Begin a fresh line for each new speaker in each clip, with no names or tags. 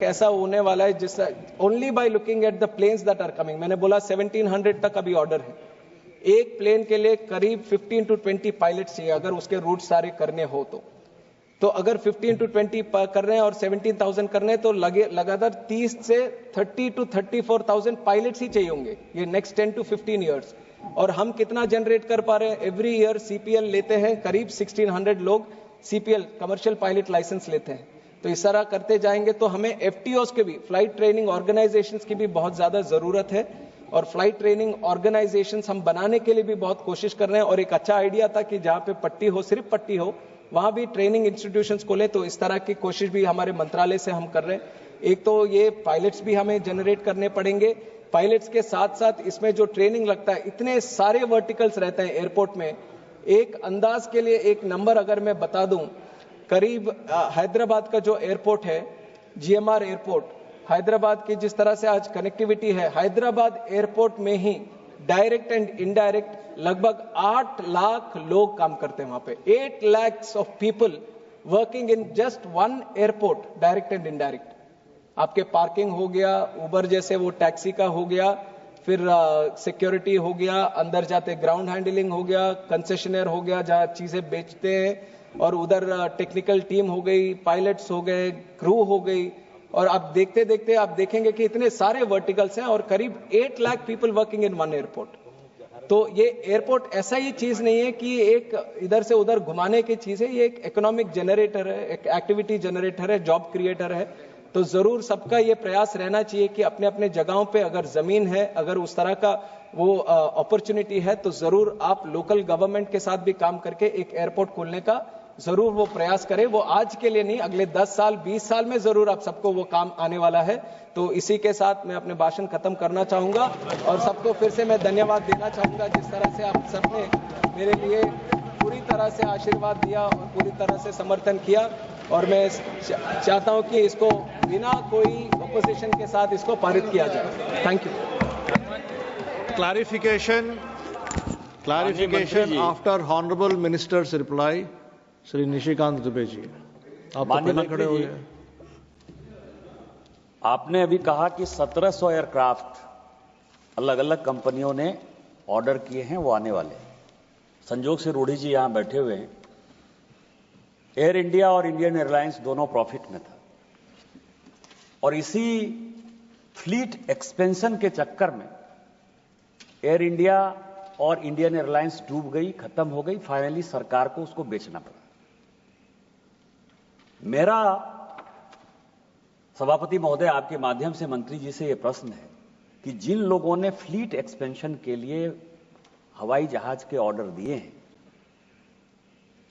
ऐसा होने वाला है जिस only by looking at the planes that are coming. मैंने बोला 1700 तक अभी ऑर्डर है। एक प्लेन के लिए करीब 15 to 20 पायलट चाहिए अगर उसके रूट सारे करने हो तो अगर 15 to 20 कर रहे हैं और 17,000 कर रहे हैं तो लगातार 30 से 30 to 34,000 पायलट्स ही चाहिए होंगे ये नेक्स्ट 10 to 15 ईयर्स। और हम कितना जनरेट कर पा रहे हैं? एवरी ईयर सीपीएल लेते हैं करीब 1600 लोग सीपीएल कमर्शियल पायलट लाइसेंस लेते हैं। तो इस तरह करते जाएंगे तो हमें एफटीओस के भी, फ्लाइट ट्रेनिंग ऑर्गेनाइजेशंस की भी बहुत ज्यादा जरूरत है और फ्लाइट ट्रेनिंग ऑर्गेनाइजेशंस हम बनाने के लिए भी बहुत कोशिश कर रहे हैं। और एक अच्छा आइडिया था कि जहां पे पट्टी हो, सिर्फ पट्टी हो, वहां भी ट्रेनिंग इंस्टीट्यूशंस खोले। तो इस तरह की कोशिश भी हमारे मंत्रालय से हम कर रहे हैं। एक तो ये पायलट्स भी हमें जनरेट करने पड़ेंगे, पायलट्स के साथ साथ इसमें जो ट्रेनिंग लगता है, इतने सारे वर्टिकल्स रहते हैं एयरपोर्ट में। एक अंदाज के लिए एक नंबर अगर मैं बता दूं, करीब हैदराबाद का जो एयरपोर्ट है, जीएमआर एयरपोर्ट, हैदराबाद की जिस तरह से आज कनेक्टिविटी है, हैदराबाद एयरपोर्ट में ही डायरेक्ट एंड इनडायरेक्ट लगभग 8 लाख लोग काम करते हैं वहां पे। 8 lakhs of people working in just one airport, direct and indirect. आपके पार्किंग हो गया, उबर जैसे वो टैक्सी का हो गया, फिर सिक्योरिटी हो गया, अंदर जाते ग्राउंड हैंडलिंग हो गया, कंसेशनर हो गया जहां चीजें बेचते हैं, और उधर टेक्निकल टीम हो गई, पायलट्स हो गए, क्रू हो गई। और आप देखते देखते आप देखेंगे कि इतने सारे वर्टिकल्स हैं और करीब 8 lakh people working in one airport. तो ये एयरपोर्ट ऐसा ही चीज नहीं है कि एक इधर से उधर घुमाने की चीज है, ये एक इकोनॉमिक जनरेटर है, एक एक्टिविटी जनरेटर है, जॉब क्रिएटर है। तो जरूर सबका ये प्रयास रहना चाहिए कि अपने अपने जगहों पे अगर जमीन है, अगर उस तरह का वो अपॉर्चुनिटी है, तो जरूर आप लोकल गवर्नमेंट के साथ भी काम करके एक एयरपोर्ट खोलने का जरूर वो प्रयास करें। वो आज के लिए नहीं, अगले 10 साल 20 साल में जरूर आप सबको वो काम आने वाला है। तो इसी के साथ मैं अपने भाषण खत्म करना चाहूंगा और सबको फिर से मैं धन्यवाद देना चाहूंगा जिस तरह से आप सबने मेरे लिए पूरी तरह से आशीर्वाद दिया और पूरी तरह से समर्थन किया। और मैं चाहता हूं कि इसको बिना कोई ऑपोजिशन के साथ इसको पारित किया जाए। Thank you.
Clarification after Honorable Minister's reply. Shri Nishikant Dubey ji, आप पहले खड़े हो गए।
आपने अभी कहा कि 1700 एयरक्राफ्ट अलग अलग कंपनियों ने ऑर्डर किए हैं, वो आने वाले। संजोग से रूढ़ी जी यहां बैठे हुए हैं। एयर इंडिया और इंडियन एयरलाइंस दोनों प्रॉफिट में था और इसी फ्लीट एक्सपेंशन के चक्कर में एयर इंडिया और इंडियन एयरलाइंस डूब गई, खत्म हो गई। फाइनली सरकार को उसको बेचना पड़ा। मेरा सभापति महोदय आपके माध्यम से मंत्री जी से यह प्रश्न है कि जिन लोगों ने फ्लीट एक्सपेंशन के लिए हवाई जहाज के ऑर्डर दिए हैं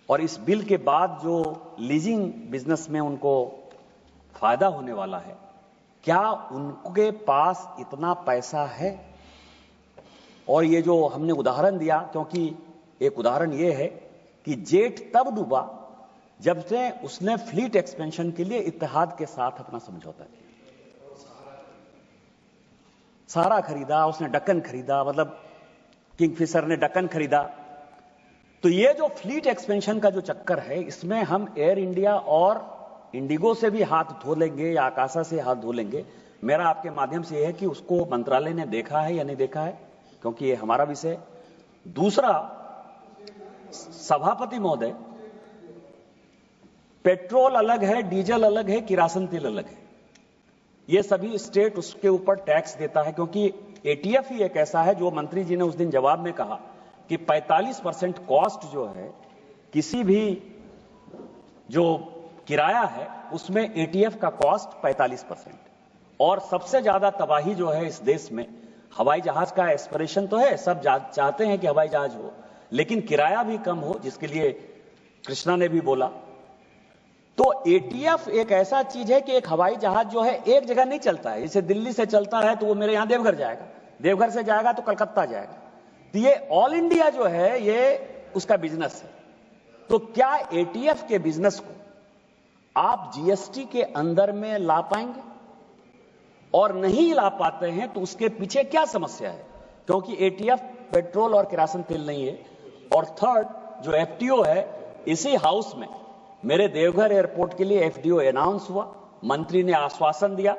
और इस बिल के बाद जो लीजिंग बिजनेस में उनको फायदा होने वाला है, क्या उनके पास इतना पैसा है? और ये जो हमने उदाहरण दिया, क्योंकि एक उदाहरण ये है कि जेट तब डूबा जब से उसने फ्लीट एक्सपेंशन के लिए इत्तेहाद के साथ अपना समझौता किया। सारा खरीदा उसने, डक्कन खरीदा, मतलब किंगफिशर ने डक्कन खरीदा। तो ये जो फ्लीट एक्सपेंशन का जो चक्कर है, इसमें हम एयर इंडिया और इंडिगो से भी हाथ धो लेंगे या आकाशा से हाथ धो लेंगे। मेरा आपके माध्यम से यह है कि उसको मंत्रालय ने देखा है या नहीं देखा है, क्योंकि ये हमारा विषय। दूसरा, सभापति महोदय, पेट्रोल अलग है, डीजल अलग है, किरासन तेल अलग है। ये सभी स्टेट उसके ऊपर टैक्स देता है, क्योंकि एटीएफ ही एक ऐसा है जो मंत्री जी ने उस दिन जवाब में कहा कि 45% कॉस्ट जो है किसी भी जो किराया है उसमें एटीएफ का कॉस्ट 45%। और सबसे ज्यादा तबाही जो है इस देश में, हवाई जहाज का एस्पिरेशन तो है, सब चाहते हैं कि हवाई जहाज हो, लेकिन किराया भी कम हो, जिसके लिए कृष्णा ने भी बोला। तो एटीएफ एक ऐसा चीज है कि एक हवाई जहाज जो है एक जगह नहीं चलता है। जैसे दिल्ली से चलता है तो वो मेरे यहां देवघर जाएगा, देवघर से जाएगा तो कलकत्ता जाएगा। तो ये ऑल इंडिया जो है ये उसका बिजनेस है। तो क्या एटीएफ के बिजनेस को आप जीएसटी के अंदर में ला पाएंगे? और नहीं ला पाते हैं तो उसके पीछे क्या समस्या है? क्योंकि एटीएफ पेट्रोल और किरासन तेल नहीं है। और थर्ड, जो एफटीओ है, इसी हाउस में मेरे देवघर एयरपोर्ट के लिए एफडीओ अनाउंस हुआ मंत्री ने आश्वासन दिया,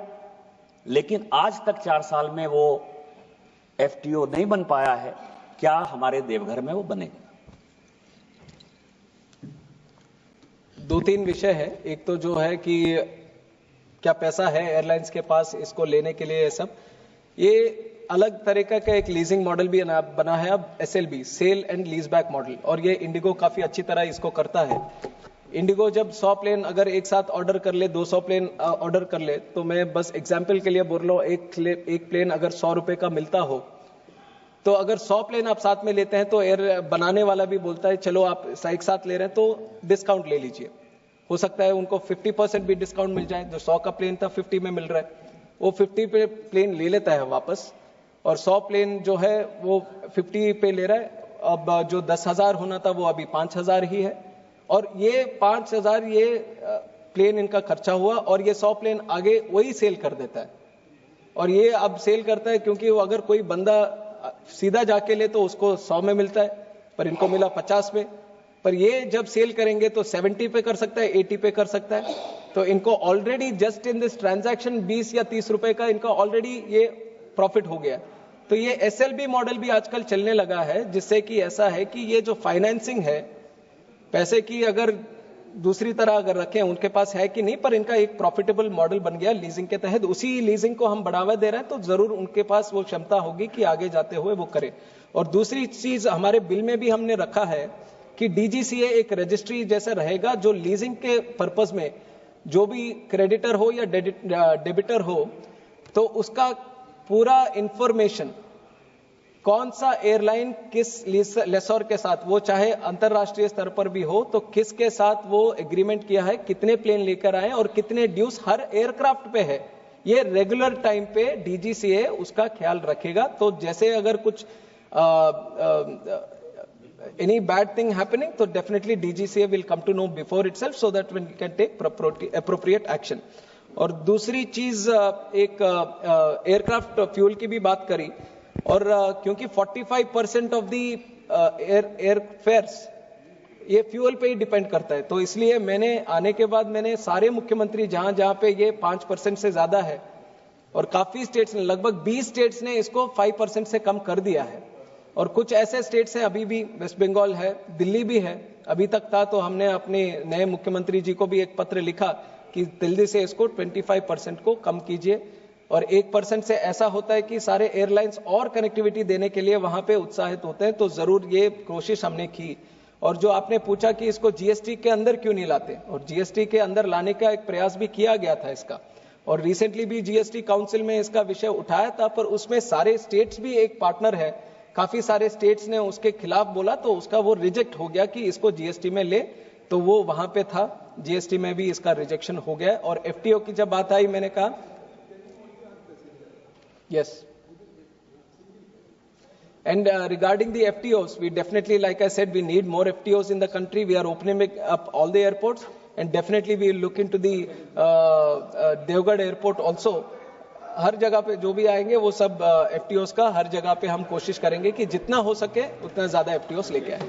लेकिन आज तक 4 साल में वो एफटीओ नहीं बन पाया है। क्या हमारे देवघर में वो बनेगा?
2-3 विषय है। एक तो जो है कि क्या पैसा है एयरलाइंस के पास इसको लेने के लिए, सब ये अलग तरीका का एक लीजिंग मॉडल भी बना है अब, SLB, sale and lease back model, और ये इंडिगो काफी अच्छी तरह इसको करता है। इंडिगो जब 100 प्लेन अगर एक साथ ऑर्डर कर ले, 200 प्लेन ऑर्डर कर ले, तो मैं बस एग्जाम्पल के लिए बोल रहा हूँ, एक प्लेन अगर 100 रुपए का मिलता हो, तो अगर 100 प्लेन आप साथ में लेते हैं तो एयर बनाने वाला भी बोलता है चलो आप एक साथ ले रहे हैं तो डिस्काउंट ले लीजिए। हो सकता है उनको 50% भी डिस्काउंट मिल जाए, जो 100 का प्लेन था 50 में मिल रहा है, वो 50 पे प्लेन ले लेता है वापस, और 100 प्लेन जो है वो 50 पे ले रहा है। अब जो 10,000 होना था वो अभी 5,000 ही है, और ये 5,000 ये प्लेन इनका खर्चा हुआ, और ये 100 प्लेन आगे वही सेल कर देता है। और ये अब सेल करता है क्योंकि वो अगर कोई बंदा सीधा जाके ले तो उसको 100 में मिलता है, पर इनको मिला 50 में। पर ये जब सेल करेंगे तो 70 पे कर सकता है, 80 पे कर सकता है। तो इनको already just in this transaction 20 या 30 रुपए का इनका ऑलरेडी ये प्रॉफिट हो गया। तो ये SLB मॉडल भी आजकल चलने लगा है, जिससे कि ऐसा है कि ये जो फाइनेंसिंग है पैसे की, अगर दूसरी तरह अगर रखें, उनके पास है कि नहीं, पर इनका एक प्रॉफिटेबल मॉडल बन गया लीजिंग के तहत। उसी लीजिंग को हम बढ़ावा दे रहे हैं, तो जरूर उनके पास वो क्षमता होगी कि आगे जाते हुए वो करें। और दूसरी चीज हमारे बिल में भी हमने रखा है कि DGCA एक रजिस्ट्री जैसा रहेगा, जो लीजिंग के पर्पज में जो भी क्रेडिटर हो या डेबिटर हो, तो उसका पूरा इंफॉर्मेशन, कौन सा एयरलाइन किस लेसर के साथ, वो चाहे अंतरराष्ट्रीय स्तर पर भी हो, तो किसके साथ वो एग्रीमेंट किया है, कितने प्लेन लेकर आए और कितने ड्यूज हर एयरक्राफ्ट पे है, ये रेगुलर टाइम पे DGCA उसका ख्याल रखेगा। तो जैसे अगर कुछ any bad thing happening, तो definitely DGCA will come to know before itself, so that we can take appropriate action. और दूसरी चीज, एक एयरक्राफ्ट फ्यूल की भी बात करी, और क्योंकि 45% ऑफ दी एयर फेयर्स ये फ्यूल पे ही डिपेंड करता है, तो इसलिए मैंने आने के बाद मैंने सारे मुख्यमंत्री जहां जहां पे ये 5% से ज्यादा है, और काफी स्टेट्स ने, लगभग 20 स्टेट्स ने इसको 5% से कम कर दिया है, और कुछ ऐसे स्टेट्स हैं अभी भी, वेस्ट बंगाल है, दिल्ली भी है, अभी तक था, तो हमने अपने नए मुख्यमंत्री जी को भी एक पत्र लिखा कि जल्दी से इसको 25% को कम कीजिए। और 1% से ऐसा होता है कि सारे एयरलाइंस और कनेक्टिविटी देने के लिए वहां पे उत्साहित होते हैं, तो जरूर ये कोशिश हमने की। और जो आपने पूछा कि इसको GST के अंदर क्यों नहीं लाते, और GST के अंदर लाने का एक प्रयास भी किया गया था इसका, और रिसेंटली भी GST काउंसिल में इसका विषय उठाया था, पर उसमें सारे स्टेट्स भी एक पार्टनर है, काफी सारे स्टेट्स ने उसके खिलाफ बोला, तो उसका वो रिजेक्ट हो गया कि इसको GST में ले, तो वो वहां पे था, GST में भी इसका रिजेक्शन हो गया। और FTO की जब बात आई, मैंने कहा yes, and regarding the FTOs, we definitely, like I said, we need more FTOs in the country. We are opening up all the airports, and definitely we will look into the Devgarh airport also. हर जगह पे जो भी आएंगे वो सब FTOs का हर जगह पे हम कोशिश करेंगे कि जितना हो सके उतना ज्यादा FTOs लेके आए।